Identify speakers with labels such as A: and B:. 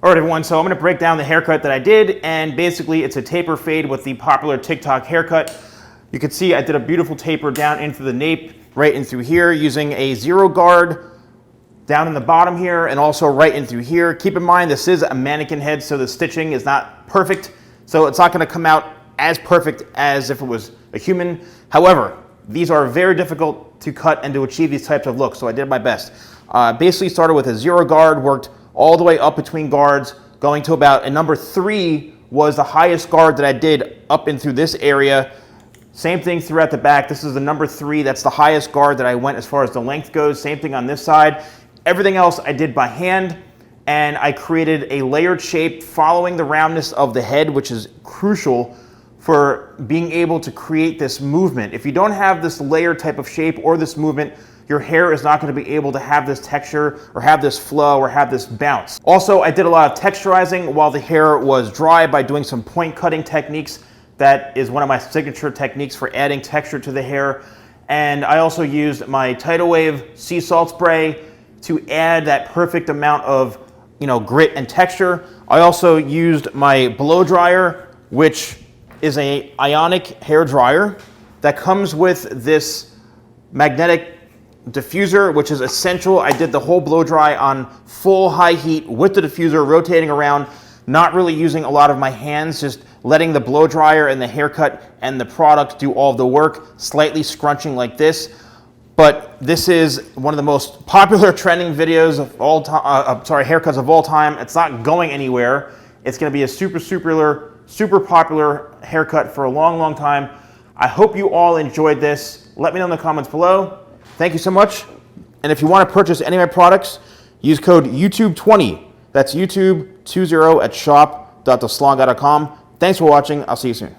A: All right, everyone, so I'm gonna break down the haircut that I did, and basically it's a taper fade with the popular TikTok haircut. You can see I did a beautiful taper down into the nape, right in through here, using a zero guard down in the bottom here, and also right in through here. Keep in mind, this is a mannequin head, so the stitching is not perfect, so it's not gonna come out as perfect as if it was a human. However, these are very difficult to cut and to achieve these types of looks, so I did my best. Basically started with a zero guard, worked all the way up between guards, going to about a number 3 was the highest guard that I did up and through this area. Same thing throughout the back. This is the number 3. That's the highest guard that I went as far as the length goes. Same thing on this side. Everything else I did by hand, and I created a layered shape following the roundness of the head, which is crucial for being able to create this movement. If you don't have this layered type of shape or this movement, your hair is not going to be able to have this texture or have this flow or have this bounce. Also, I did a lot of texturizing while the hair was dry by doing some point cutting techniques. That is one of my signature techniques for adding texture to the hair. And I also used my Tidal Wave sea salt spray to add that perfect amount of, grit and texture. I also used my blow dryer, which is an ionic hair dryer that comes with this magnetic diffuser, which is essential. I did the whole blow dry on full high heat with the diffuser rotating around, not really using a lot of my hands, just letting the blow dryer and the haircut and the product do all of the work, slightly scrunching like this. But this is one of the most popular trending videos of all time, haircuts of all time. It's not going anywhere. It's gonna be a super popular haircut for a long, long time. I hope you all enjoyed this. Let me know in the comments below. Thank you so much. And if you want to purchase any of my products, use code YouTube20. That's YouTube20 at shop.thesalonguy.com. Thanks for watching. I'll see you soon.